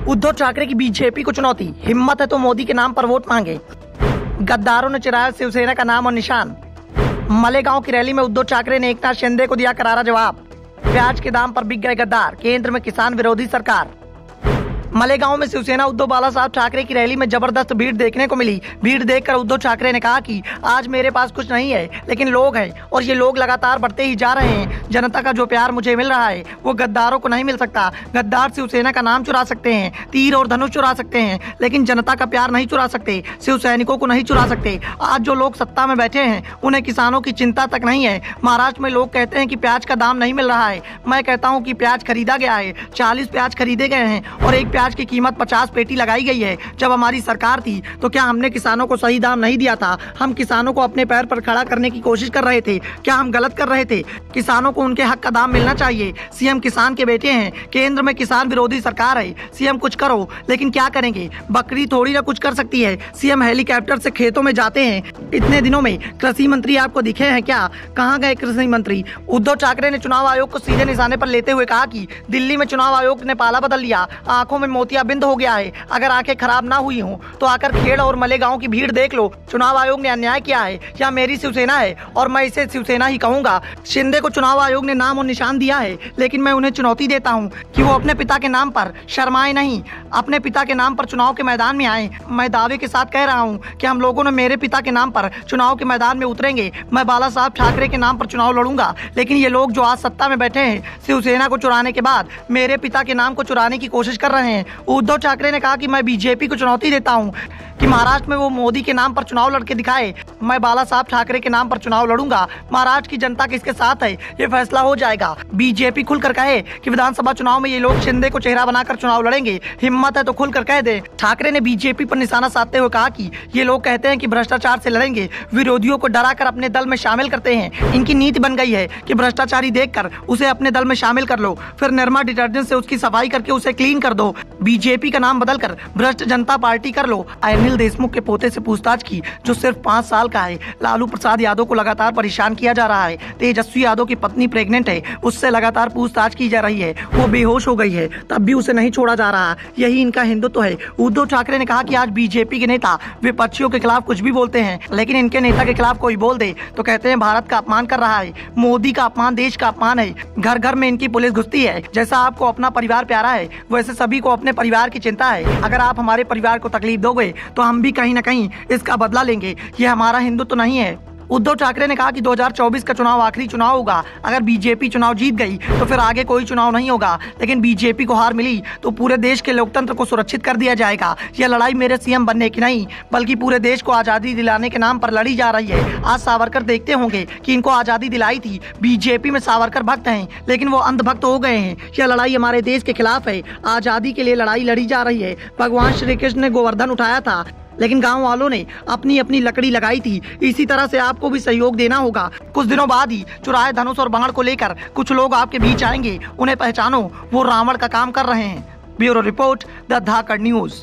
उद्धव ठाकरे की बीजेपी को चुनौती, हिम्मत है तो मोदी के नाम पर वोट मांगे। गद्दारों ने चुराया शिवसेना का नाम और निशान। मलेगांव की रैली में उद्धव ठाकरे ने एकनाथ शिंदे को दिया करारा जवाब। प्याज के दाम पर बिक गए गद्दार, केंद्र में किसान विरोधी सरकार। मलेगांव में शिवसेना उद्धव बाला साहब ठाकरे की रैली में जबरदस्त भीड़ देखने को मिली। भीड़ देखकर उद्धव ठाकरे ने कहा कि आज मेरे पास कुछ नहीं है, लेकिन लोग हैं और ये लोग लगातार बढ़ते ही जा रहे हैं। जनता का जो प्यार मुझे मिल रहा है वो गद्दारों को नहीं मिल सकता। गद्दार शिवसेना का नाम चुरा सकते हैं, तीर और धनुष चुरा सकते हैं, लेकिन जनता का प्यार नहीं चुरा सकते, शिव सैनिकों को नहीं चुरा सकते। आज जो लोग सत्ता में बैठे हैं उन्हें किसानों की चिंता तक नहीं है। महाराष्ट्र में लोग कहते हैं कि प्याज का दाम नहीं मिल रहा है। मैं कहता हूँ कि प्याज खरीदा गया है, 40 प्याज खरीदे गए हैं और एक प्याज की कीमत 50 पेटी लगाई गई है। जब हमारी सरकार थी तो क्या हमने किसानों को सही दाम नहीं दिया था? हम किसानों को अपने पैर पर खड़ा करने की कोशिश कर रहे थे। क्या हम गलत कर रहे थे? किसानों को उनके हक का दाम मिलना चाहिए। सीएम किसान के बेटे हैं, केंद्र में किसान विरोधी सरकार है। सीएम कुछ करो, लेकिन क्या करेंगे? बकरी थोड़ी ना कुछ कर सकती है। सीएम हेलीकॉप्टर से खेतों में जाते हैं। इतने दिनों में कृषि मंत्री आपको दिखे हैं क्या? कहाँ गए कृषि मंत्री? उद्धव ठाकरे ने चुनाव आयोग को सीधे निशाने पर लेते हुए कहा कि दिल्ली में चुनाव आयोग ने पाला बदल लिया, आंखों में मोतियाबिंद हो गया है। अगर आंखें खराब ना हुई हों तो आकर खेड़ और मलेगांव की भीड़ देख लो। चुनाव आयोग ने अन्याय किया है, या मेरी शिवसेना है और मैं इसे शिवसेना ही कहूंगा। शिंदे को चुनाव आयोग ने नाम और निशान दिया है, लेकिन मैं उन्हें चुनौती देता हूं कि वो अपने पिता के नाम पर शर्माए नहीं, अपने पिता के नाम पर चुनाव के मैदान में आए। मैं दावे के साथ कह रहा हूं कि हम लोगों ने मेरे पिता के नाम पर चुनाव के मैदान में उतरेंगे। मैं बाला साहब ठाकरे के नाम पर चुनाव लड़ूंगा। लेकिन ये लोग जो आज सत्ता में बैठे हैं, शिवसेना को चुराने के बाद मेरे पिता के नाम को चुराने की कोशिश कर रहे हैं। उद्धव ठाकरे ने कहा कि मैं बीजेपी को चुनौती देता हूं कि महाराष्ट्र में वो मोदी के नाम पर चुनाव लड़के दिखाए। मैं बाला साहब ठाकरे के नाम पर चुनाव लड़ूंगा। महाराष्ट्र की जनता किसके साथ है ये फैसला हो जाएगा। बीजेपी खुलकर कहे कि विधानसभा चुनाव में ये लोग शिंदे को चेहरा बनाकर चुनाव लड़ेंगे। हिम्मत है तो खुलकर कह दे। ठाकरे ने बीजेपी पर निशाना साधते हुए कहा कि ये लोग कहते हैं कि भ्रष्टाचार से लड़ेंगे, विरोधियों को डराकर अपने दल में शामिल करते हैं। इनकी नीति बन गई है कि भ्रष्टाचारी देखकर उसे अपने दल में शामिल कर लो, फिर निर्मा डिटर्जेंट से उसकी सफाई करके उसे क्लीन कर दो। बीजेपी का नाम बदलकर भ्रष्ट जनता पार्टी कर लो। अनिल देशमुख के पोते से पूछताछ की, जो सिर्फ 5 साल का है। लालू प्रसाद यादव को लगातार परेशान किया जा रहा है। तेजस्वी यादव की पत्नी प्रेग्नेंट है, उससे लगातार पूछताछ की जा रही है। वो बेहोश हो गई है, तब भी उसे नहीं छोड़ा जा रहा। यही इनका हिंदुत्व है। उद्धव ठाकरे ने कहा कि आज बीजेपी के नेता विपक्षियों के खिलाफ कुछ भी बोलते हैं, लेकिन इनके नेता के खिलाफ कोई बोल दे तो कहते हैं भारत का अपमान कर रहा है। मोदी का अपमान देश का अपमान है। घर घर में इनकी पुलिस घुसती है। जैसा आपको अपना परिवार प्यारा है, वैसे सभी को अपने परिवार की चिंता है। अगर आप हमारे परिवार को तकलीफ दोगे तो हम भी कहीं न कहीं इसका बदला लेंगे। ये हमारा हिंदुत्व नहीं है। उद्धव ठाकरे ने कहा कि 2024 का चुनाव आखिरी चुनाव होगा। अगर बीजेपी चुनाव जीत गई तो फिर आगे कोई चुनाव नहीं होगा, लेकिन बीजेपी को हार मिली तो पूरे देश के लोकतंत्र को सुरक्षित कर दिया जाएगा। यह लड़ाई मेरे सीएम बनने की नहीं, बल्कि पूरे देश को आजादी दिलाने के नाम पर लड़ी जा रही है। आज सावरकर देखते होंगे कि इनको आजादी दिलाई थी। बीजेपी में सावरकर भक्त हैं, लेकिन वो अंधभक्त हो गए हैं। यह लड़ाई हमारे देश के खिलाफ है। आजादी के लिए लड़ाई लड़ी जा रही है। भगवान श्री कृष्ण ने गोवर्धन उठाया था, लेकिन गांव वालों ने अपनी अपनी लकड़ी लगाई थी। इसी तरह से आपको भी सहयोग देना होगा। कुछ दिनों बाद ही चुराए धनुष और बाण को लेकर कुछ लोग आपके बीच आएंगे। उन्हें पहचानो, वो रावण का काम कर रहे हैं। Bureau report, the Dhakad news.